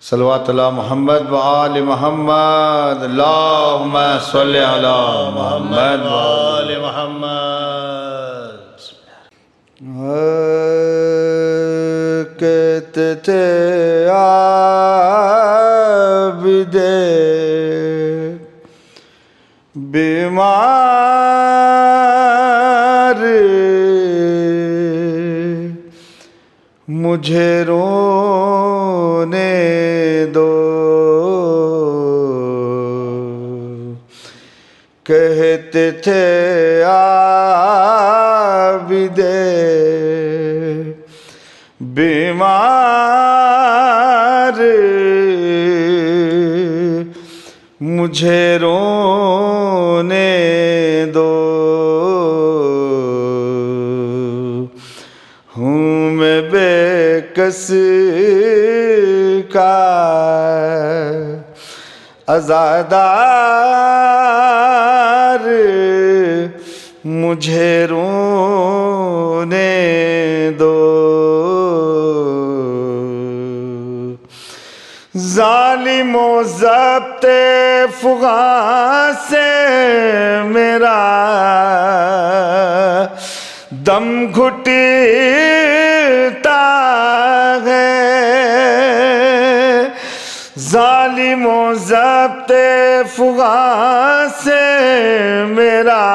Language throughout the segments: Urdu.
صلوات اللہ محمد و آل محمد اللہم صلی علی محمد و آل محمد. کہتے تھے عابد بیمار مجھے رونے دو، کہتے تھے عابد بیمار مجھے رونے دو، ہوں میں بے کس کا عزادار مجھے رونے دو، ظالم و ضبط فغاں سے میرا دم گھٹتا ہے، ظالم و ضبط فغاں سے میرا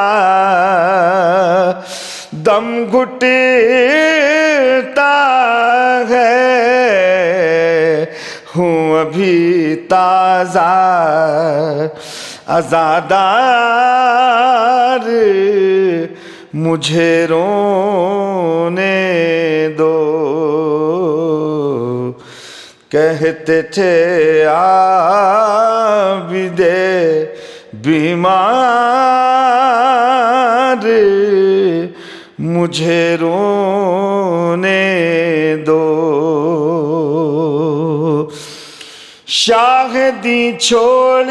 دم گھٹتا ہے، ہوں ابھی تازہ عزادار مجھے رونے دو، کہتے تھے عابد بیمار مجھے رونے دو، شاہدی چھوڑ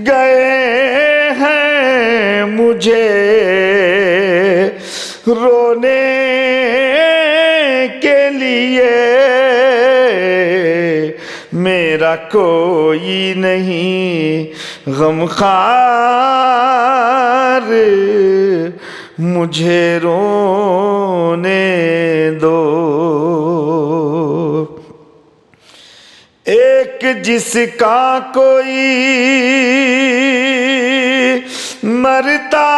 گئے ہیں مجھے رونے کے لیے، میرا کوئی نہیں غمخوار مجھے رونے دو، ایک جس کا کوئی مرتا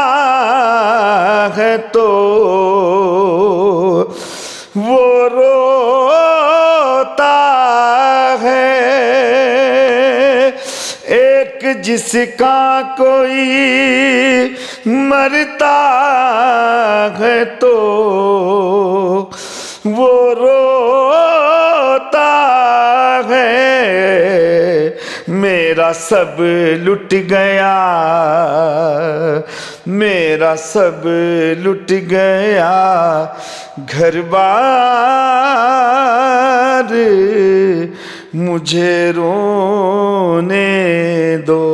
ہے تو وہ روتا ہے، ایک جس کا کوئی مرتا ہے تو وہ روتا ہے، میرا سب لٹ گیا، میرا سب لٹ گیا گھر بار مجھے رونے دو،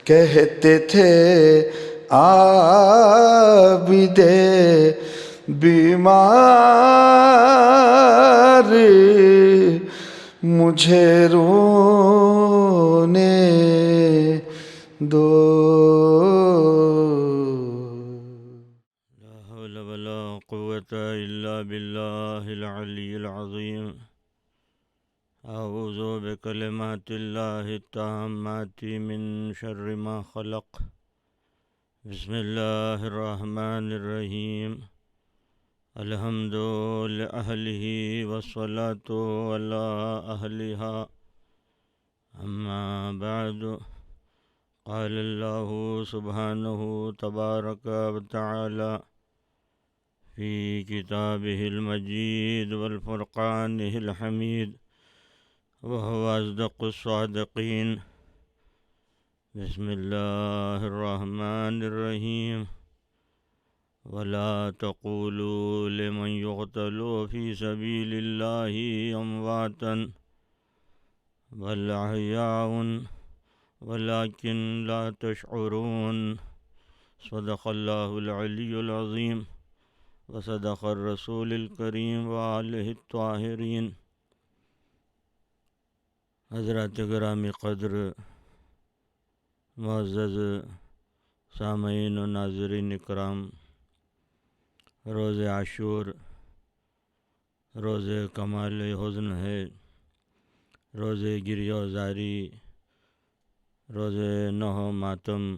کہتے تھے عابد بیمار مجھے رونے دو۔ لا حول ولا قوة إلا بالله العلي العظيم. أعوذ بكلمات الله التامات من شر ما خلق. بسم الله الرحمن الرحيم. الحمد لأهله والصلاة على أهلها. أما بعد، قال الله سبحانه تبارك وتعالى في كتابه المجيد والفرقانه الحميد، وهو أصدق الصادقين. بسم الله الرحمن الرحيم. ولا تقولوا لمن يقتل في سبيل الله أمواتا بل أحياء ولكن لا تشعرون. صدق الله العلي العظيم. وصدق الرسول الکریم وآلہ الطاہرین۔ حضرات گرامی قدر، معزز سامعین و ناظرین اکرام، روز عاشور روز کمال حزن ہے، روز گریہ و زاری، روز نوح ماتم۔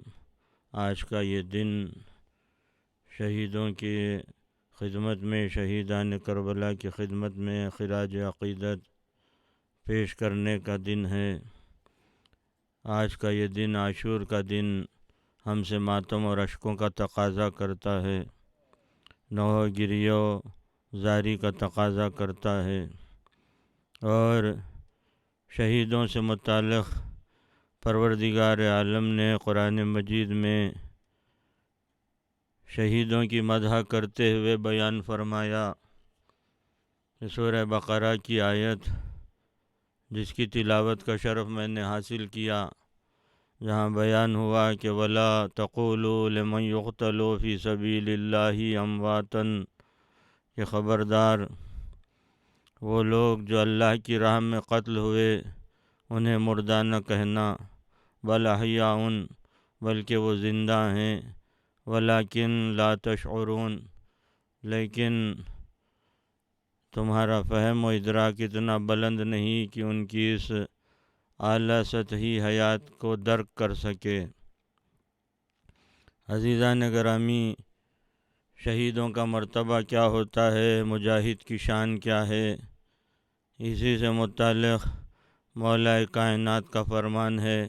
آج کا یہ دن شہیدوں کی خدمت میں، شہیدان کربلا کی خدمت میں خراج عقیدت پیش کرنے کا دن ہے۔ آج کا یہ دن، عاشور کا دن، ہم سے ماتم اور اشکوں کا تقاضا کرتا ہے، نوح گریہ و زاری کا تقاضا کرتا ہے، اور شہیدوں سے متعلق پروردگار عالم نے قرآن مجید میں شہیدوں کی مدح کرتے ہوئے بیان فرمایا۔ سورہ بقرہ کی آیت جس کی تلاوت کا شرف میں نے حاصل کیا، جہاں بیان ہوا کہ وَلَا تَقُولُوا لِمَنْ يُقْتَلُ فِي سَبِيلِ اللَّهِ أَمْوَاتًا، کہ خبردار وہ لوگ جو اللہ کی راہ میں قتل ہوئے انہیں مردہ نہ کہنا، بل احیاء، بلکہ وہ زندہ ہیں، ولیکن لا تشعرون، لیکن تمہارا فہم و ادراک اتنا بلند نہیں کہ ان کی اس اعلیٰ سطحی حیات کو درک کر سکے۔ عزیزان گرامی، شہیدوں کا مرتبہ کیا ہوتا ہے، مجاہد کی شان کیا ہے، اسی سے متعلق مولا کائنات کا فرمان ہے۔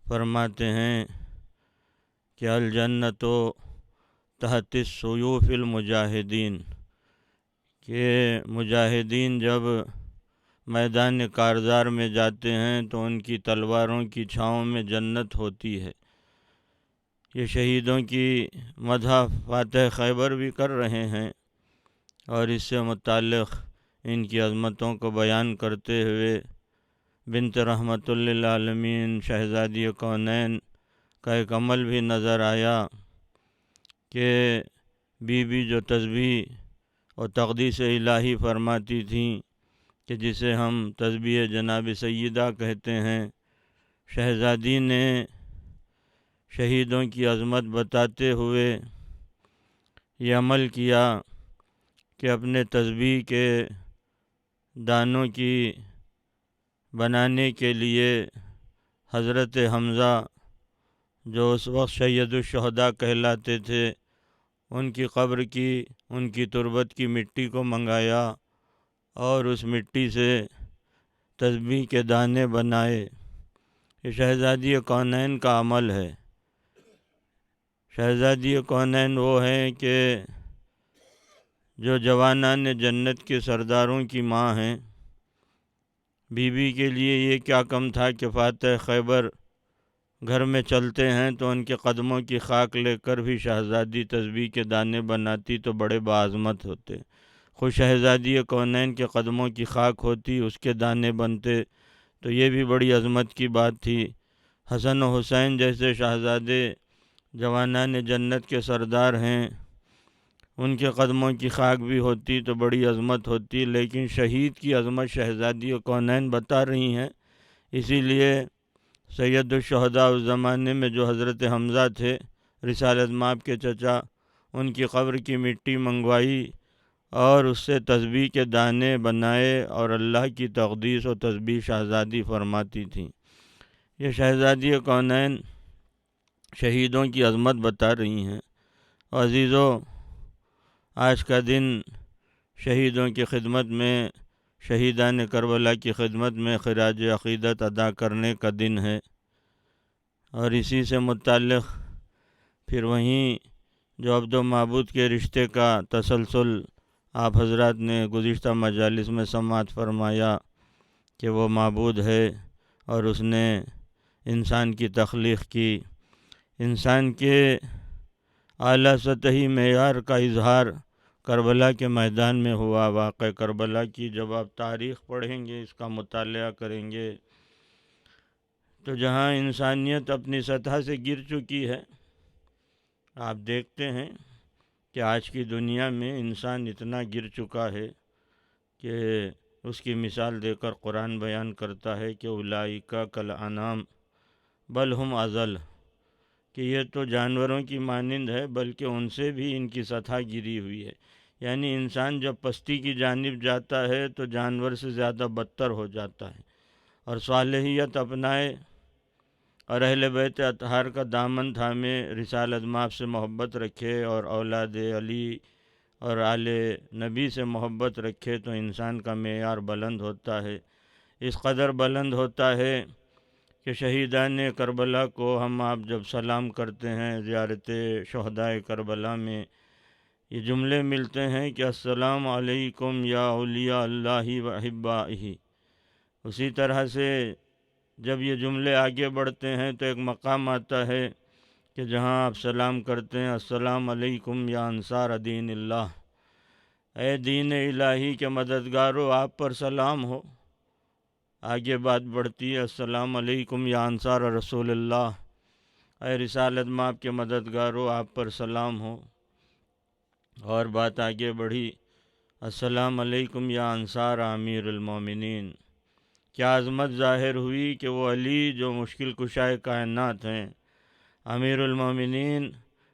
فرماتے ہیں کہ الجنت تحت السیوف المجاہدین، کہ مجاہدین جب میدان کارزار میں جاتے ہیں تو ان کی تلواروں کی چھاؤں میں جنت ہوتی ہے۔ یہ شہیدوں کی مدح فاتح خیبر بھی کر رہے ہیں، اور اس سے متعلق ان کی عظمتوں کو بیان کرتے ہوئے بنت رحمت للعالمین شہزادی کونین کا ایک عمل بھی نظر آیا کہ بی بی جو تسبیح اور تقدیس الہی فرماتی تھیں، کہ جسے ہم تسبیح جناب سیدہ کہتے ہیں، شہزادی نے شہیدوں کی عظمت بتاتے ہوئے یہ عمل کیا کہ اپنے تسبیح کے دانوں کی بنانے کے لیے حضرت حمزہ جو اس وقت سید الشہداء کہلاتے تھے، ان کی قبر کی، ان کی تربت کی مٹی کو منگایا اور اس مٹی سے تسبیح کے دانے بنائے۔ یہ شہزادی کونین کا عمل ہے۔ شہزادی کونین وہ ہیں کہ جو جوانان جنت کے سرداروں کی ماں ہیں۔ بی بی کے لیے یہ کیا کم تھا کہ فاتح خیبر گھر میں چلتے ہیں تو ان کے قدموں کی خاک لے کر بھی شہزادی تسبیح کے دانے بناتی تو بڑے باعظمت ہوتے۔ خود شہزادی کونین کے قدموں کی خاک ہوتی، اس کے دانے بنتے، تو یہ بھی بڑی عظمت کی بات تھی۔ حسن و حسین جیسے شہزادے جوانان جنت کے سردار ہیں، ان کے قدموں کی خاک بھی ہوتی تو بڑی عظمت ہوتی، لیکن شہید کی عظمت شہزادی کونین بتا رہی ہیں۔ اسی لیے سید الشہداء اس زمانے میں جو حضرت حمزہ تھے، رسالت مآب کے چچا، ان کی قبر کی مٹی منگوائی اور اس سے تسبیح کے دانے بنائے، اور اللہ کی تقدیس و تسبیح شہزادی فرماتی تھیں۔ یہ شہزادی کونین شہیدوں کی عظمت بتا رہی ہیں۔ عزیزو، آج کا دن شہیدوں کی خدمت میں، شہیدان کربلا کی خدمت میں خراج عقیدت ادا کرنے کا دن ہے، اور اسی سے متعلق پھر وہیں جو عبد و معبود کے رشتے کا تسلسل آپ حضرات نے گزشتہ مجالس میں سماعت فرمایا کہ وہ معبود ہے اور اس نے انسان کی تخلیق کی۔ انسان کے اعلیٰ سطحی معیار کا اظہار کربلا کے میدان میں ہوا۔ واقع کربلا کی جب آپ تاریخ پڑھیں گے، اس کا مطالعہ کریں گے، تو جہاں انسانیت اپنی سطح سے گر چکی ہے، آپ دیکھتے ہیں کہ آج کی دنیا میں انسان اتنا گر چکا ہے کہ اس کی مثال دے کر قرآن بیان کرتا ہے کہ اولئک کالانعام بل ہم اضل، کہ یہ تو جانوروں کی مانند ہے بلکہ ان سے بھی ان کی سطح گری ہوئی ہے۔ یعنی انسان جب پستی کی جانب جاتا ہے تو جانور سے زیادہ بدتر ہو جاتا ہے، اور صالحیت اپنائے اور اہل بیت اطہار کا دامن تھامے، رسالت مآب سے محبت رکھے اور اولاد علی اور آل نبی سے محبت رکھے تو انسان کا معیار بلند ہوتا ہے۔ اس قدر بلند ہوتا ہے کہ شہیدان کربلا کو ہم آپ جب سلام کرتے ہیں زیارت شہدائے کربلا میں، یہ جملے ملتے ہیں کہ السلام علیکم یا اولیاء اللہ و احبائہ۔ اسی طرح سے جب یہ جملے آگے بڑھتے ہیں تو ایک مقام آتا ہے کہ جہاں آپ سلام کرتے ہیں السلام علیکم یا انصار دین اللہ، اے دین الہی کے مددگارو آپ پر سلام ہو۔ آگے بات بڑھتی ہے السلام علیکم یا انصار رسول اللہ، اے رسالت مآب کے مددگارو آپ پر سلام ہو۔ اور بات آگے بڑھی السلام علیکم یا انصار امیر المومنین۔ کیا عظمت ظاہر ہوئی کہ وہ علی جو مشکل کشائے کائنات ہیں، امیر المومنین،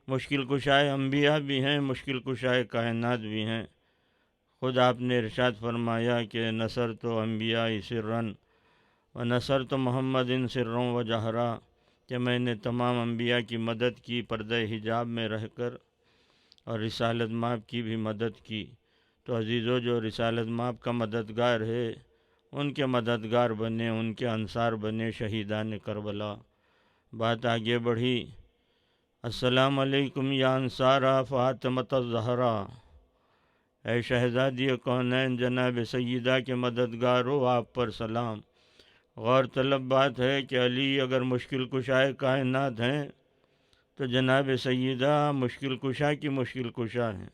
مشکل کشائے انبیاء بھی ہیں، مشکل کشائے کائنات بھی ہیں۔ خود آپ نے ارشاد فرمایا کہ نصرت انبیاء سرًا و نصرت محمد سرًا و جہرا، کہ میں نے تمام انبیاء کی مدد کی پردہ حجاب میں رہ کر، اور رسالت مآب کی بھی مدد کی۔ تو عزیزو، جو رسالت مآب کا مددگار ہے ان کے مددگار بنے، ان کے انصار بنے شہیدان کربلا۔ بات آگے بڑھی السلام علیکم یا انصار فاطمۃ الزہرا، اے شہزادی کونین جناب سیدہ کے مددگارو آپ پر سلام۔ غور طلب بات ہے کہ علی اگر مشکل کشائے کائنات ہیں تو جناب سیدہ مشکل کشا کی مشکل کشا ہیں،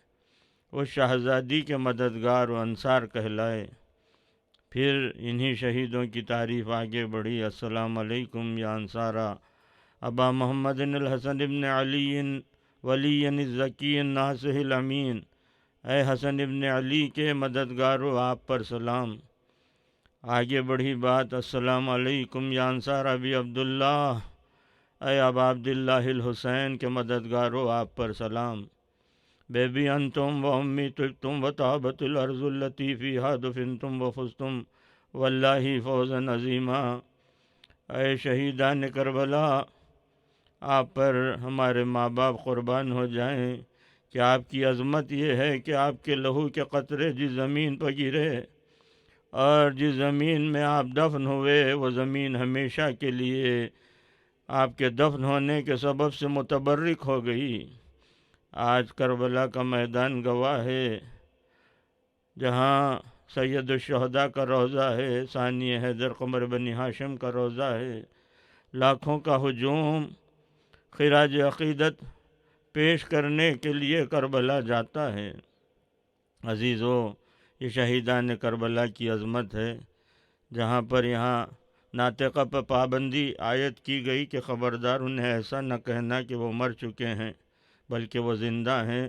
اس شہزادی کے مددگار و انصار کہلائے۔ پھر انہی شہیدوں کی تعریف آگے بڑھی السلام علیکم یا انصارا ابا محمد الحسن ابن علی ولی الزکی الناصح الامین، اے حسن ابن علی کے مددگارو آپ پر سلام۔ آگے بڑھی بات السلام علیکم یا انصار ابی عبداللہ، اے ابا عبداللہ الحسین کے مددگارو آپ پر سلام۔ بے بی انتم و امی طبتم و طابت الارض التی فیہا دفنتم و فزتم واللہ فوزا عظیما، اے شہیدان کربلا آپ پر ہمارے ماں باپ قربان ہو جائیں کہ آپ کی عظمت یہ ہے کہ آپ کے لہو کے قطرے جس زمین پر گرے اور جس زمین میں آپ دفن ہوئے وہ زمین ہمیشہ کے لیے آپ کے دفن ہونے کے سبب سے متبرک ہو گئی۔ آج کربلا کا میدان گواہ ہے، جہاں سید الشہداء کا روضہ ہے، ثانی حیدر قمر بنی ہاشم کا روضہ ہے، لاکھوں کا ہجوم خراج عقیدت پیش کرنے کے لیے کربلا جاتا ہے۔ عزیزو، یہ شہیدان کربلا کی عظمت ہے، جہاں پر یہاں ناطقہ پر پابندی عائد کی گئی کہ خبردار انہیں ایسا نہ کہنا کہ وہ مر چکے ہیں بلکہ وہ زندہ ہیں،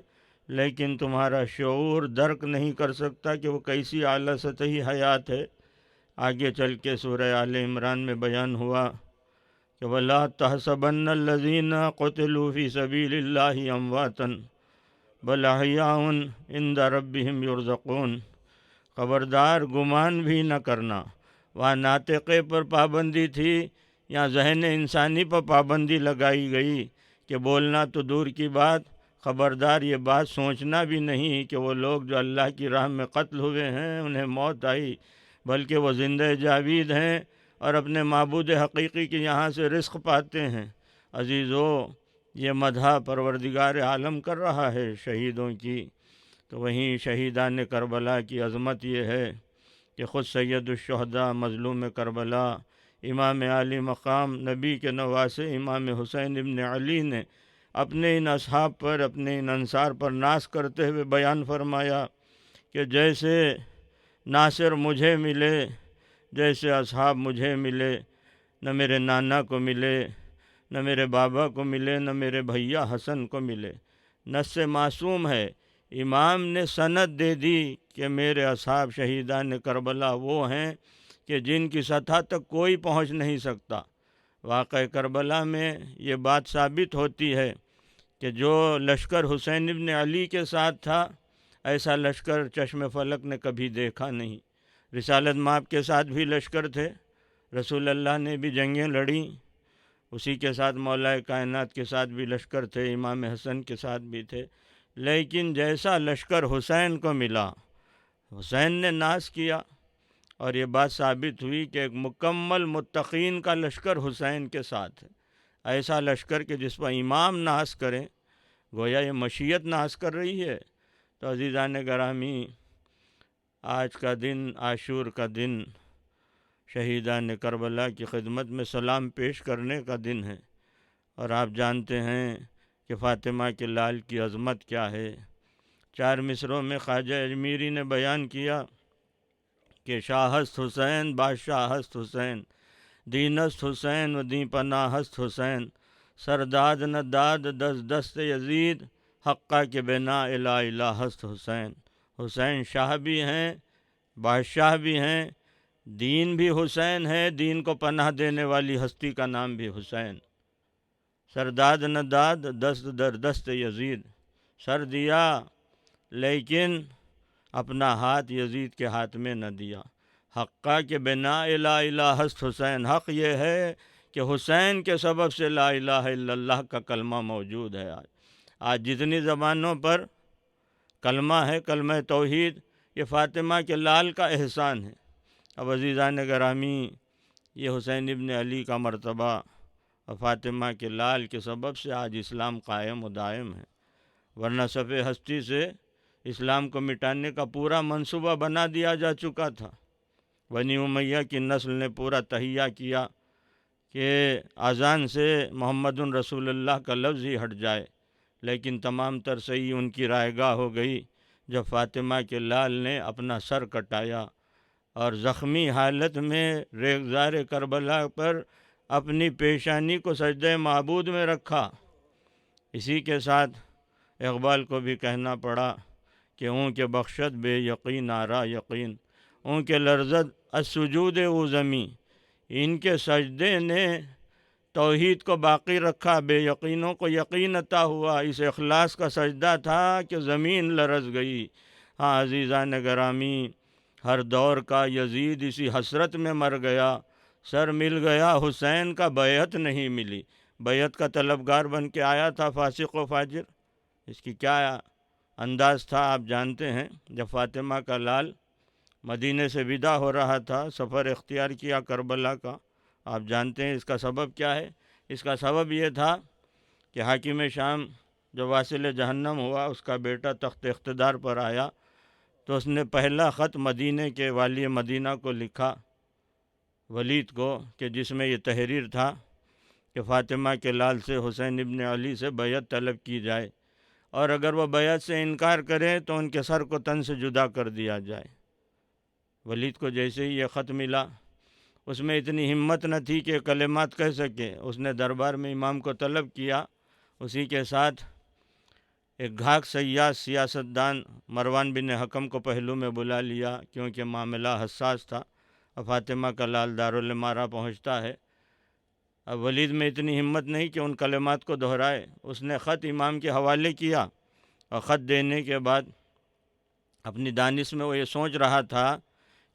لیکن تمہارا شعور درک نہیں کر سکتا کہ وہ کیسی اعلیٰ سطحی حیات ہے۔ آگے چل کے سورہ آل عمران میں بیان ہوا کہ وَلَا تَحْسَبَنَّ الَّذِينَ قُتِلُوا فِي سَبِيلِ اللَّهِ أَمْوَاتًا بَلْ أَحْيَاءٌ عِندَ رَبِّهِمْ يُرْزَقُونَ، خبردار گمان بھی نہ کرنا۔ وہاں ناطقے پر پابندی تھی، یہاں ذہن انسانی پر پابندی لگائی گئی کہ بولنا تو دور کی بات، خبردار یہ بات سوچنا بھی نہیں کہ وہ لوگ جو اللہ کی راہ میں قتل ہوئے ہیں انہیں موت آئی، بلکہ وہ زندہ جاوید ہیں اور اپنے معبود حقیقی کے یہاں سے رزق پاتے ہیں۔ عزیزو، یہ مدح پروردگار عالم کر رہا ہے شہیدوں کی، تو وہیں شہیدان کربلا کی عظمت یہ ہے کہ خود سید الشہداء مظلوم کربلا امام عالی مقام نبی کے نواسے امام حسین ابن علی نے اپنے ان اصحاب پر، اپنے ان انصار پر ناز کرتے ہوئے بیان فرمایا کہ جیسے ناصر مجھے ملے، جیسے اصحاب مجھے ملے، نہ میرے نانا کو ملے، نہ میرے بابا کو ملے، نہ میرے بھیا حسن کو ملے، نص معصوم ہے، امام نے سند دے دی کہ میرے اصحاب شہیدان کربلا وہ ہیں کہ جن کی سطح تک کوئی پہنچ نہیں سکتا۔ واقعہ کربلا میں یہ بات ثابت ہوتی ہے کہ جو لشکر حسین ابن علی کے ساتھ تھا، ایسا لشکر چشم فلک نے کبھی دیکھا نہیں۔ رسالت مآب کے ساتھ بھی لشکر تھے، رسول اللہ نے بھی جنگیں لڑیں، اسی کے ساتھ مولا کائنات کے ساتھ بھی لشکر تھے، امام حسن کے ساتھ بھی تھے، لیکن جیسا لشکر حسین کو ملا، حسین نے ناز کیا، اور یہ بات ثابت ہوئی کہ ایک مکمل متقین کا لشکر حسین کے ساتھ ہے۔ ایسا لشکر کہ جس پر امام ناز کریں، گویا یہ مشیت ناز کر رہی ہے۔ تو عزیزان گرامی، آج کا دن عاشور کا دن شہیدان کربلا کی خدمت میں سلام پیش کرنے کا دن ہے، اور آپ جانتے ہیں کہ فاطمہ کے لال کی عظمت کیا ہے۔ 4 مصروں میں خواجہ اجمیری نے بیان کیا کہ شاہ ہست حسین بادشاہ ہست حسین، دین است حسین و دین پناہ ہست حسین، سرداد نہ داد دست یزید، حقہ کے بنا الہ الہ ہست حسین۔ حسین شاہ بھی ہیں، بادشاہ بھی ہیں، دین بھی حسین ہے، دین کو پناہ دینے والی ہستی کا نام بھی حسین۔ سرداد نہ داد دست یزید، سر دیا لیکن اپنا ہاتھ یزید کے ہاتھ میں نہ دیا۔ حقہ کے بنا الہ الہ ہست حسین، حق یہ ہے کہ حسین کے سبب سے لا الہ الا اللہ کا کلمہ موجود ہے۔ آج جتنی زبانوں پر کلمہ ہے، کلمہ توحید، یہ فاطمہ کے لال کا احسان ہے۔ اب عزیزان گرامی، یہ حسین ابن علی کا مرتبہ اور فاطمہ کے لال کے سبب سے آج اسلام قائم و دائم ہے، ورنہ صفِ ہستی سے اسلام کو مٹانے کا پورا منصوبہ بنا دیا جا چکا تھا۔ بنی امیہ کی نسل نے پورا تہیہ کیا کہ اذان سے محمد رسول اللہ کا لفظ ہی ہٹ جائے، لیکن تمام تر صحیح ان کی رائے گاہ ہو گئی جب فاطمہ کے لال نے اپنا سر کٹایا اور زخمی حالت میں ریگزار کربلا پر اپنی پیشانی کو سجدہ معبود میں رکھا۔ اسی کے ساتھ اقبال کو بھی کہنا پڑا کہ اون کے بخشت بے یقین آرا یقین، اون کے لرزد السجود او زمیں، ان کے سجدے نے توحید کو باقی رکھا، بے یقینوں کو یقین عطا ہوا۔ اس اخلاص کا سجدہ تھا کہ زمین لرز گئی۔ ہاں عزیزان گرامی، ہر دور کا یزید اسی حسرت میں مر گیا، سر مل گیا حسین کا بیعت نہیں ملی۔ بیعت کا طلبگار بن کے آیا تھا فاسق و فاجر، اس کی کیا انداز تھا آپ جانتے ہیں۔ جب فاطمہ کا لال مدینے سے ودا ہو رہا تھا، سفر اختیار کیا کربلا کا، آپ جانتے ہیں اس کا سبب کیا ہے۔ اس کا سبب یہ تھا کہ حاکم شام جو واصل جہنم ہوا، اس کا بیٹا تخت اقتدار پر آیا، تو اس نے پہلا خط مدینے کے والی مدینہ کو لکھا، ولید کو، کہ جس میں یہ تحریر تھا کہ فاطمہ کے لال سے حسین ابن علی سے بیعت طلب کی جائے، اور اگر وہ بیعت سے انکار کریں تو ان کے سر کو تن سے جدا کر دیا جائے۔ ولید کو جیسے ہی یہ خط ملا، اس میں اتنی ہمت نہ تھی کہ کلمات کہہ سکے، اس نے دربار میں امام کو طلب کیا، اسی کے ساتھ ایک گھاک سیاس سیاستدان مروان بن حکم کو پہلو میں بلا لیا، کیونکہ معاملہ حساس تھا۔ اب فاطمہ کا لال دارالامارہ پہنچتا ہے، اب ولید میں اتنی ہمت نہیں کہ ان کلمات کو دہرائے، اس نے خط امام کے حوالے کیا، اور خط دینے کے بعد اپنی دانش میں وہ یہ سوچ رہا تھا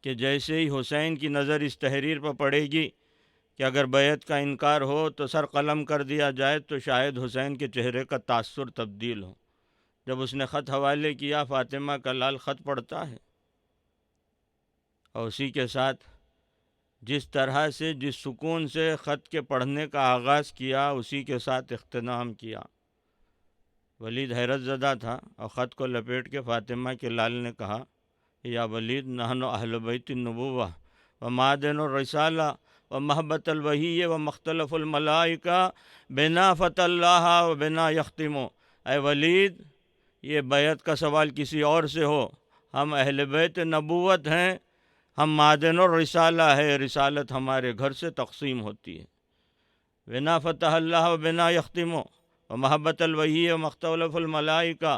کہ جیسے ہی حسین کی نظر اس تحریر پر پڑے گی کہ اگر بیعت کا انکار ہو تو سر قلم کر دیا جائے، تو شاید حسین کے چہرے کا تاثر تبدیل ہو۔ جب اس نے خط حوالے کیا، فاطمہ کا لال خط پڑھتا ہے، اور اسی کے ساتھ جس طرح سے، جس سکون سے خط کے پڑھنے کا آغاز کیا، اسی کے ساتھ اختتام کیا۔ ولید حیرت زدہ تھا، اور خط کو لپیٹ کے فاطمہ کے لال نے کہا، یا ولید نحن اہل بیت النبوہ و معدن الرسالہ و محبت الوحی و مختلف الملائکہ بنا فتح اللہ و بنا یختمو۔ اے ولید، یہ بیعت کا سوال کسی اور سے ہو، ہم اہل بیت نبوت ہیں، ہم معدن الرسالہ ہے، رسالت ہمارے گھر سے تقسیم ہوتی ہے۔ بنا فتح اللہ و بنا یختمو، و محبت الوحی و مختلف الملائکہ،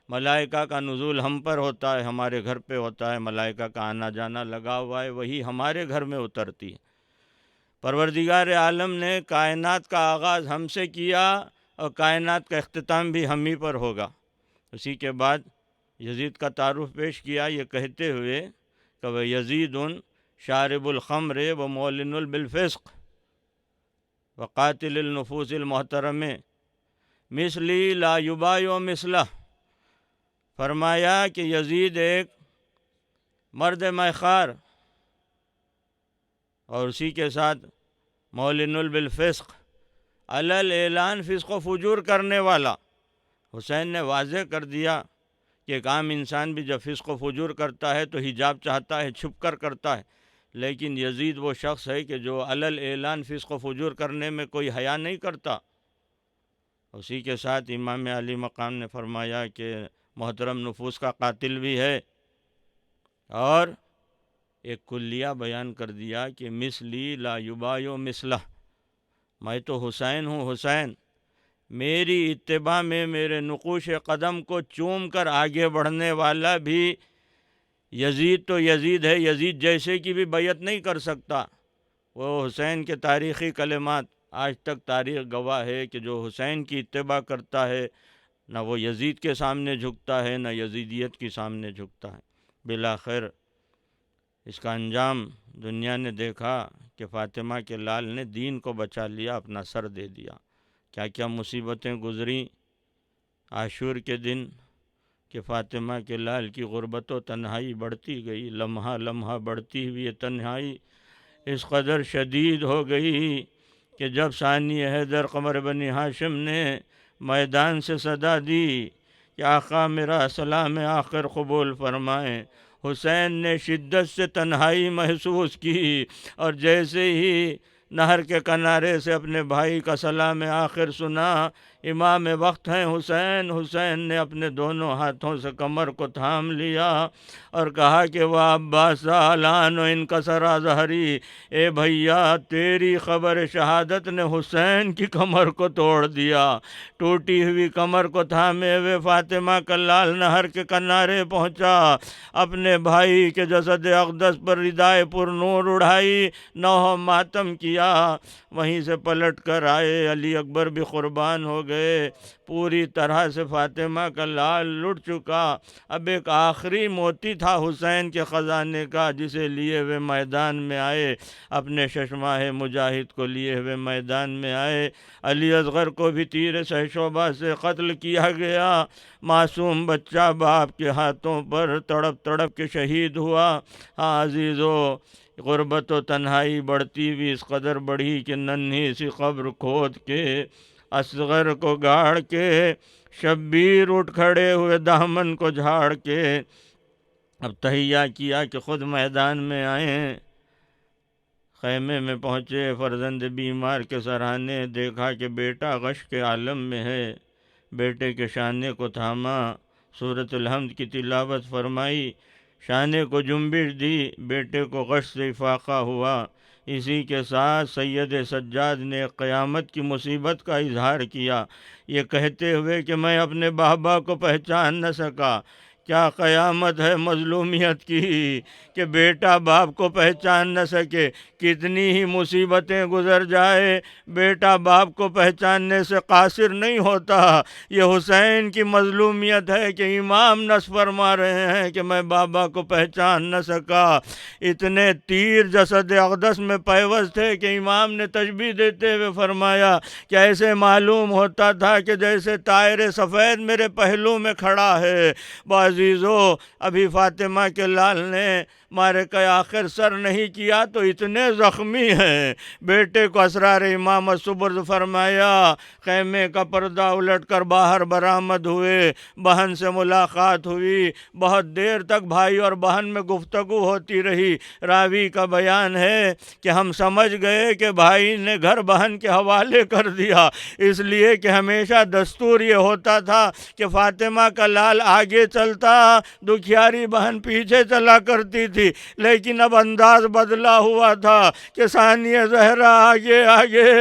ملائکہ کا نزول ہم پر ہوتا ہے، ہمارے گھر پہ ہوتا ہے، ملائکہ کا آنا جانا لگا ہوا ہے، وہی ہمارے گھر میں اترتی ہے۔ پروردگار عالم نے کائنات کا آغاز ہم سے کیا اور کائنات کا اختتام بھی ہم ہی پر ہوگا۔ اسی کے بعد یزید کا تعارف پیش کیا یہ کہتے ہوئے کہ وہ یزید شارب الخمر و مولن بالفسق و قاتل النفوس المحترم مثلی لا یبایع مثلہ، فرمایا کہ یزید ایک مرد میخار اور اسی کے ساتھ مولن بالفسق، علل اعلان فسق و فجور کرنے والا۔ حسین نے واضح کر دیا کہ ایک عام انسان بھی جب فسق و فجور کرتا ہے تو حجاب چاہتا ہے، چھپ کر کرتا ہے، لیکن یزید وہ شخص ہے کہ جو علل اعلان فسق و فجور کرنے میں کوئی حیا نہیں کرتا۔ اسی کے ساتھ امام علی مقام نے فرمایا کہ محترم نفوس کا قاتل بھی ہے، اور ایک کلیہ بیان کر دیا کہ مثلی لا یبایع مثلہ، میں تو حسین ہوں، حسین میری اتباع میں میرے نقوش قدم کو چوم کر آگے بڑھنے والا بھی یزید تو یزید ہے، یزید جیسے کی بھی بیعت نہیں کر سکتا۔ وہ حسین کے تاریخی کلمات آج تک تاریخ گواہ ہے کہ جو حسین کی اتباع کرتا ہے نہ وہ یزید کے سامنے جھکتا ہے نہ یزیدیت کے سامنے جھکتا ہے۔ بالآخر اس کا انجام دنیا نے دیکھا کہ فاطمہ کے لال نے دین کو بچا لیا، اپنا سر دے دیا۔ کیا کیا مصیبتیں گزریں عاشور کے دن کہ فاطمہ کے لال کی غربت و تنہائی بڑھتی گئی، لمحہ لمحہ بڑھتی ہوئی تنہائی اس قدر شدید ہو گئی کہ جب ثانی حیدر قمر بنی ہاشم نے میدان سے صدا دی کہ آقا میرا سلام آخر قبول فرمائیں، حسین نے شدت سے تنہائی محسوس کی اور جیسے ہی نہر کے کنارے سے اپنے بھائی کا سلام آخر سنا، امام وقت ہیں حسین، حسین نے اپنے دونوں ہاتھوں سے کمر کو تھام لیا اور کہا کہ وہ عباس الان و انکسر ظہری، اے بھیا تیری خبر شہادت نے حسین کی کمر کو توڑ دیا۔ ٹوٹی ہوئی کمر کو تھامے ہوئے فاطمہ کا لال نہر کے کنارے پہنچا، اپنے بھائی کے جسد اقدس پر ردائے پر نور اڑائی، نوح ماتم کیا، وہیں سے پلٹ کر آئے، علی اکبر بھی قربان ہو گئے، پوری طرح سے فاطمہ کا لال لٹ چکا۔ اب ایک آخری موتی تھا حسین کے خزانے کا جسے لیے ہوئے میدان میں آئے، اپنے ششماہ مجاہد کو لیے ہوئے میدان میں آئے۔ علی اصغر کو بھی تیر سہ شعبہ سے قتل کیا گیا، معصوم بچہ باپ کے ہاتھوں پر تڑپ تڑپ کے شہید ہوا۔ ہاں عزیزو، غربت و تنہائی بڑھتی ہوئی اس قدر بڑھی کہ ننھی سی قبر کھود کے اصغر کو گاڑ کے، شبیر اٹھ کھڑے ہوئے دامن کو جھاڑ کے، اب تہیہ کیا کہ خود میدان میں آئیں۔ خیمے میں پہنچے، فرزند بیمار کے سرانے دیکھا کہ بیٹا غش کے عالم میں ہے، بیٹے کے شانے کو تھاما، سورۃ الحمد کی تلاوت فرمائی، شانے کو جنبش دی، بیٹے کو غش سے افاقہ ہوا۔ اسی کے ساتھ سید سجاد نے قیامت کی مصیبت کا اظہار کیا، یہ کہتے ہوئے کہ میں اپنے بابا کو پہچان نہ سکا۔ کیا قیامت ہے مظلومیت کی کہ بیٹا باپ کو پہچان نہ سکے، کتنی ہی مصیبتیں گزر جائے بیٹا باپ کو پہچاننے سے قاصر نہیں ہوتا۔ یہ حسین کی مظلومیت ہے کہ امام نص فرما رہے ہیں کہ میں بابا کو پہچان نہ سکا، اتنے تیر جسد اقدس میں پیوست تھے کہ امام نے تشبیہ دیتے ہوئے فرمایا کہ ایسے معلوم ہوتا تھا کہ جیسے طائر سفید میرے پہلو میں کھڑا ہے۔ عزیزو، ابھی فاطمہ کے لال نے مارے کے آخر سر نہیں کیا تو اتنے زخمی ہیں۔ بیٹے کو اسرار امامت سپرد فرمایا، خیمے کا پردہ الٹ کر باہر برآمد ہوئے، بہن سے ملاقات ہوئی، بہت دیر تک بھائی اور بہن میں گفتگو ہوتی رہی۔ راوی کا بیان ہے کہ ہم سمجھ گئے کہ بھائی نے گھر بہن کے حوالے کر دیا، اس لیے کہ ہمیشہ دستور یہ ہوتا تھا کہ فاطمہ کا لال آگے چلتا، دکھیاری بہن پیچھے چلا کرتی تھی، لیکن اب انداز بدلا ہوا تھا کہ ثانیہ زہرا آگے آگے،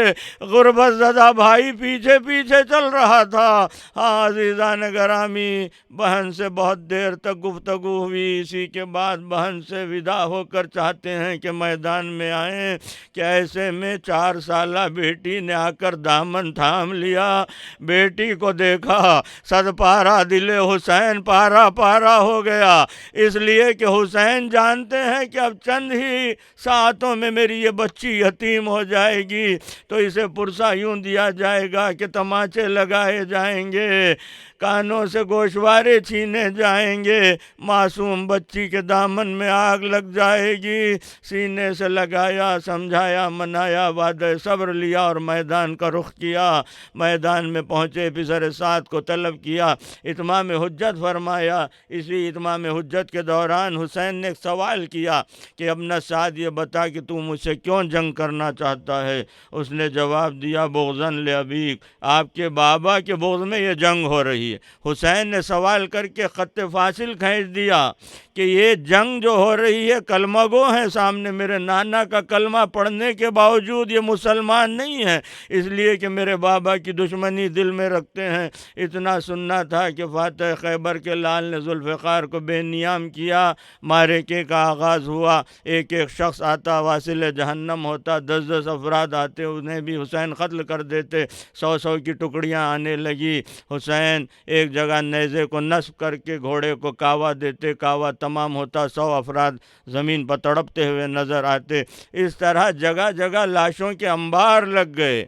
غربت زدہ بھائی پیچھے پیچھے چل رہا تھا۔ ہاں عزیزان گرامی، بہن سے بہت دیر تک گفتگو ہوئی، اسی کے بعد بہن سے ودا ہو کر چاہتے ہیں کہ میدان میں آئیں کہ ایسے میں 4 سالہ بیٹی نے آ کر دامن تھام لیا۔ بیٹی کو دیکھا، صد پارا دل حسین پارا پارا ہو گیا، اس لیے کہ حسین جانتے ہیں کہ اب چند ہی ساعتوں میں میری یہ بچی یتیم ہو جائے گی، تو اسے پرسہ یوں دیا جائے گا کہ تماچے لگائے جائیں گے، کانوں سے گوشوارے چھینے جائیں گے، معصوم بچی کے دامن میں آگ لگ جائے گی۔ سینے سے لگایا، سمجھایا، منایا، وعدہ صبر لیا اور میدان کا رخ کیا۔ میدان میں پہنچے، پسر سعد کو طلب کیا، اتمام حجت فرمایا۔ اسی اتمام حجت کے دوران حسین نے ایک سوال کیا کہ ابن سعد یہ بتا کہ تو مجھ سے کیوں جنگ کرنا چاہتا ہے؟ اس نے جواب دیا، بغضاً لابیک، آپ کے بابا کے بغض میں یہ جنگ ہو رہی ہے۔ حسین نے سوال کر کے خط فاصل کھینچ دیا کہ یہ جنگ جو ہو رہی ہے کلمہ گو ہیں سامنے، میرے نانا کا کلمہ پڑھنے کے باوجود یہ مسلمان نہیں ہیں، اس لیے کہ میرے بابا کی دشمنی دل میں رکھتے ہیں۔ اتنا سننا تھا کہ فاتح خیبر کے لال نے ذوالفقار کو بے نیام کیا، معرکے کا آغاز ہوا، ایک ایک شخص آتا واصل جہنم ہوتا، 10 افراد آتے، انہیں بھی حسین قتل کر دیتے، 100 کی ٹکڑیاں آنے لگی۔ حسین ایک جگہ نیزے کو نصب کر کے گھوڑے کو کاوا دیتے، کاوا تمام ہوتا، 100 افراد زمین پر تڑپتے ہوئے نظر آتے۔ اس طرح جگہ جگہ لاشوں کے انبار لگ گئے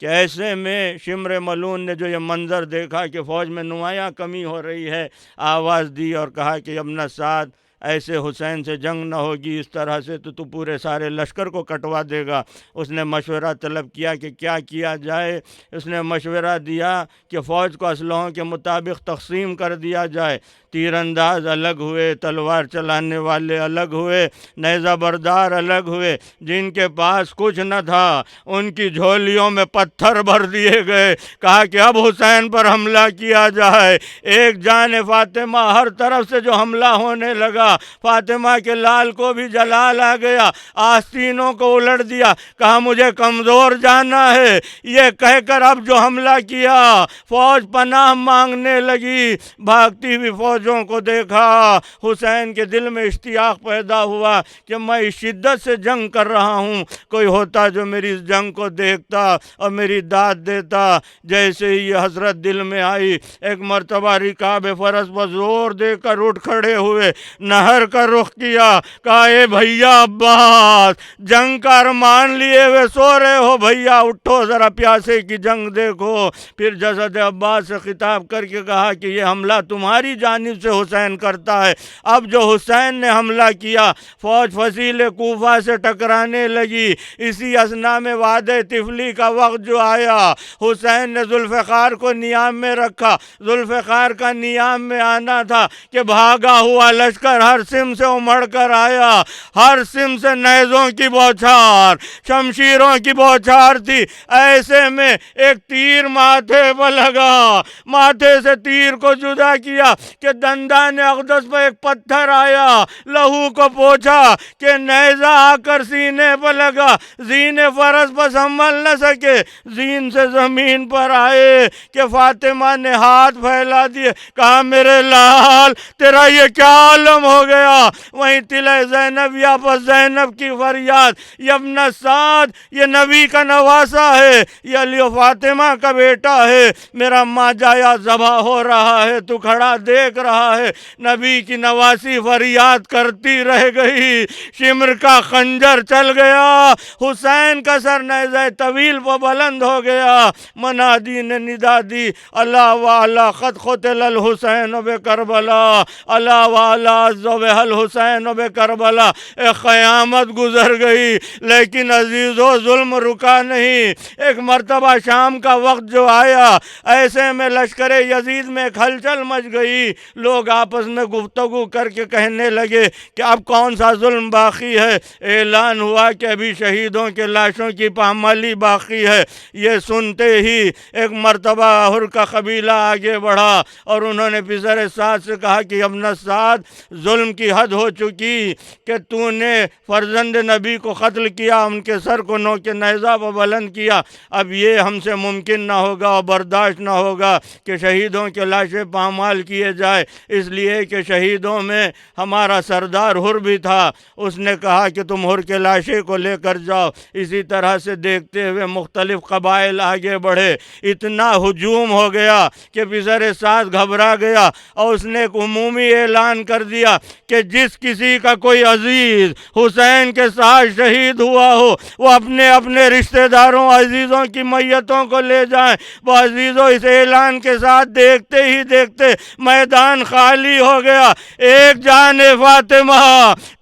کہ ایسے میں شمر ملون نے جو یہ منظر دیکھا کہ فوج میں نمایاں کمی ہو رہی ہے، آواز دی اور کہا کہ ابن سعد ایسے حسین سے جنگ نہ ہوگی، اس طرح سے تو پورے سارے لشکر کو کٹوا دے گا۔ اس نے مشورہ طلب کیا کہ کیا کیا جائے۔ اس نے مشورہ دیا کہ فوج کو اسلحوں کے مطابق تقسیم کر دیا جائے، تیر انداز الگ ہوئے، تلوار چلانے والے الگ ہوئے، نیزہ بردار الگ ہوئے، جن کے پاس کچھ نہ تھا ان کی جھولیوں میں پتھر بھر دیے گئے۔ کہا کہ اب حسین پر حملہ کیا جائے۔ ایک جان فاطمہ، ہر طرف سے جو حملہ ہونے لگا، فاطمہ کے لال کو بھی جلال آ گیا، آستینوں کو الٹ دیا، کہا مجھے کمزور جانا ہے۔ یہ کہہ کر اب جو حملہ کیا، فوج پناہ مانگنے لگی۔ بھاگتی ہوئی فوجوں کو دیکھا، حسین کے دل میں اشتیاق پیدا ہوا کہ میں اس شدت سے جنگ کر رہا ہوں، کوئی ہوتا جو میری اس جنگ کو دیکھتا اور میری داد دیتا۔ جیسے ہی یہ حسرت دل میں آئی، ایک مرتبہ رکاب فرس پر زور دے کر اٹھ کھڑے ہوئے، نہر کا رخ کیا، کہا اے بھیا عباس، جنگ کا ارمان لیے ہوئے سو رہے ہو، بھیا اٹھو ذرا پیاسے کی جنگ دیکھو۔ پھر جسد عباس سے خطاب کر کے کہا کہ یہ حملہ تمہاری جانب سے حسین کرتا ہے۔ اب جو حسین نے حملہ کیا، فوج فصیل کوفہ سے ٹکرانے لگی۔ اسی اثنا میں وعدہ طفلی کا وقت جو آیا، حسین نے ذوالفقار کو نیام میں رکھا۔ ذوالفقار کا نیام میں آنا تھا کہ بھاگا ہوا لشکر ہر سم سے امڑ کر آیا، ہر سم سے نیزوں کی بوچھار، شمشیروں کی بوچھار تھی۔ ایسے میں ایک تیر ماتھے پر لگا، ماتھے سے تیر کو جدا کیا کہ دندان اقدس پر ایک پتھر آیا، لہو کو پوچھا کہ نیزہ آ کر سینے پر لگا، زین فرس پر سنبھل نہ سکے، زین سے زمین پر آئے کہ فاطمہ نے ہاتھ پھیلا دیے، کہا میرے لال تیرا یہ کیا عالم ہو گیا؟ وہیں تلے زینبیہ پر زینب کی فریاد، یہ ابن سعد، یہ نبی کا نواسا ہے، یہ علی و فاطمہ کا بیٹا ہے، میرا ماں جایا ذبح ہو رہا ہے، تو کھڑا دیکھ رہا ہے۔ نبی کی نواسی فریاد کرتی رہ گئی، شمر کا خنجر چل گیا، حسین کا سر نیزہ طویل پر بلند ہو گیا۔ منادی نے ندا دی، اللہ وعلا قد قتل الحسین بکربلا، اللہ وعلا عز و جل حسین بکربلا۔ ایک قیامت گزر گئی، لیکن عزیزو ظلم رکا نہیں۔ ایک مرتبہ شام کا وقت جو آیا، ایسے میں لشکر یزید میں ایک ہلچل مچ گئی، لوگ آپس میں گفتگو کر کے کہنے لگے کہ اب کون سا ظلم باقی ہے؟ اعلان ہوا کہ ابھی شہیدوں کے لاشوں کی پامالی باقی ہے۔ یہ سنتے ہی ایک مرتبہ حر کا قبیلہ آگے بڑھا اور انہوں نے پسر سعد سے کہا کہ ابن سعد، ظلم کی حد ہو چکی کہ تو نے فرزند نبی کو قتل کیا، ان کے سر کو نوک نیزہ پر بلند کیا، اب یہ ہم سے ممکن نہ ہوگا اور برداشت نہ ہوگا کہ شہیدوں کے لاشیں پامال کیے جائے، اس لیے کہ شہیدوں میں ہمارا سردار حر بھی تھا۔ اس نے کہا کہ تم حر کے لاشے کو لے کر جاؤ۔ اسی طرح سے دیکھتے ہوئے مختلف قبائل آگے بڑھے، اتنا ہجوم ہو گیا کہ پسر سعد گھبرا گیا اور اس نے ایک عمومی اعلان کر دیا کہ جس کسی کا کوئی عزیز حسین کے ساتھ شہید ہوا ہو وہ اپنے اپنے رشتہ داروں عزیزوں کی میتوں کو لے جائیں۔ وہ عزیزوں اس اعلان کے ساتھ دیکھتے ہی دیکھتے میدان خالی ہو گیا۔ ایک جان فاطمہ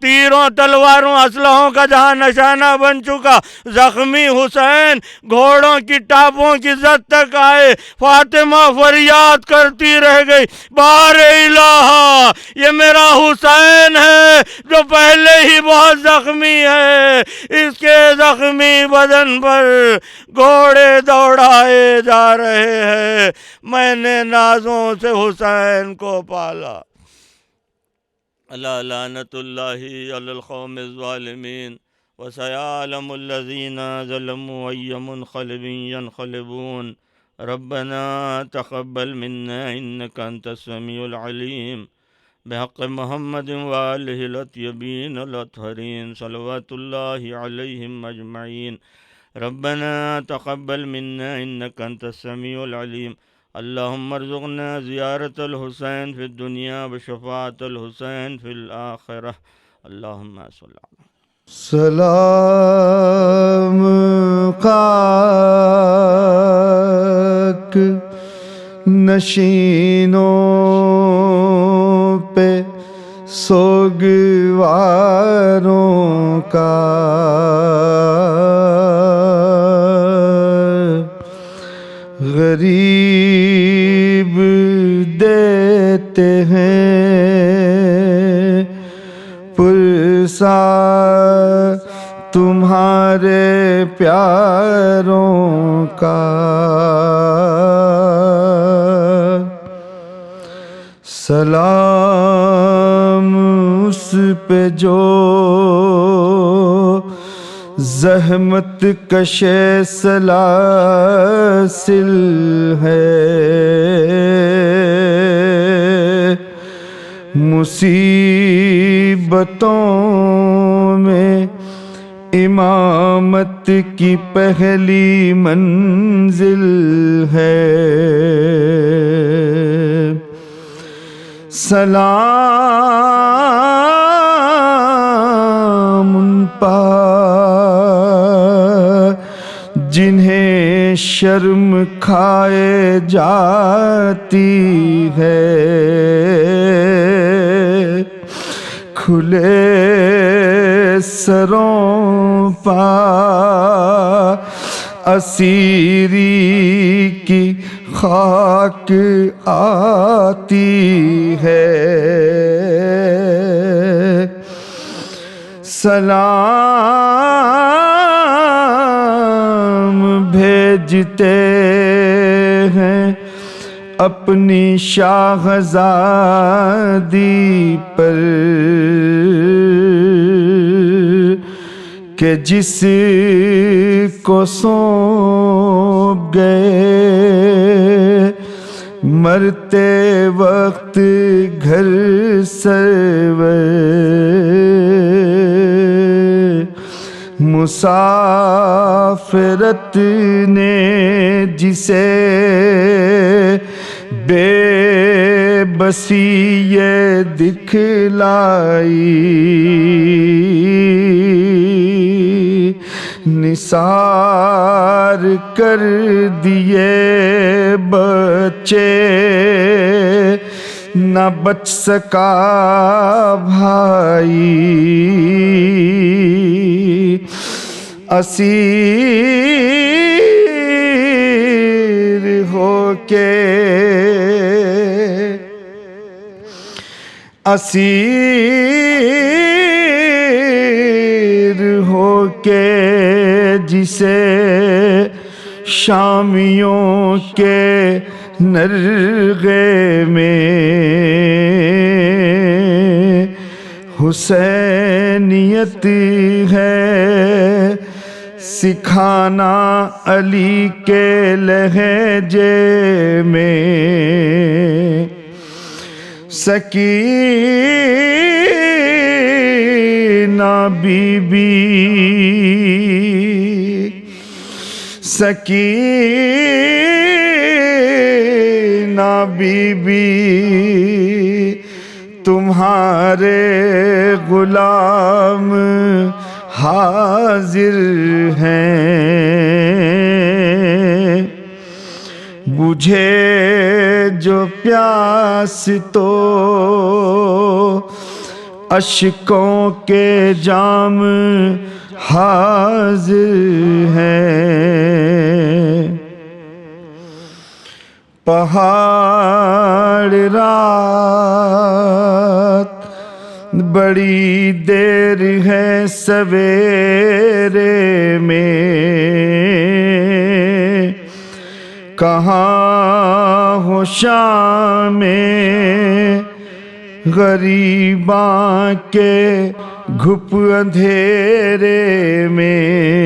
تیروں تلواروں اسلحوں کا جہاں نشانہ بن چکا، زخمی حسین گھوڑوں کی ٹاپوں کی زد تک آئے۔ فاطمہ فریاد کرتی رہ گئی، بار الہ، یہ میرا حسین ہے جو پہلے ہی بہت زخمی ہے، اس کے زخمی بدن پر گھوڑے دوڑائے جا رہے ہیں، میں نے نازوں سے حسین کو پالا۔ الا لعنت اللہ علی القوم الظالمین وسيعلم الذين ظلموا أي منقلب ينقلبون ربنا تقبل منا إنك أنت السميع العليم بحق محمد وآله الأطيبين الأطهرين صلوات الله عليهم أجمعين ربنا تقبل منا إنك أنت السميع العليم اللهم ارزقنا زيارة الحسين في الدنيا وشفاعة الحسين في الآخرة اللهم صل على سلام خاک نشینوں پہ سوگواروں کا، غریب دیتے ہیں پرسا تمہارے پیاروں کا، سلام اس پہ جو زحمت کشے سلاسل ہے، مصیبتوں میں امامت کی پہلی منزل ہے، سلام ان پر جنہیں شرم کھائے جاتی ہے، کھلے سروں پر اسیری کی خاک آتی ہے، سلام بھیجتے ہیں اپنی شاہزادی پر کہ جس کو سونپ گئے مرتے وقت گھر سرور، مسافرت نے جسے بے بسی یہ دکھلائی، نثار کر دیے بچے، نہ بچ سکا بھائی، اسیر ہو کے اسیر ہو کے جسے شامیوں کے نرغے میں حسینیت ہے سکھانا علی کے لہجے میں سکینہ بی بی سکینہ بی بی تمہارے غلام حاضر ہیں بجھے جو پیاس تو اشکوں کے جام حاضر ہیں پہاڑ رات بڑی دیر ہے سویرے میں کہاں ہو شام غریباں کے گھپ اندھیرے میں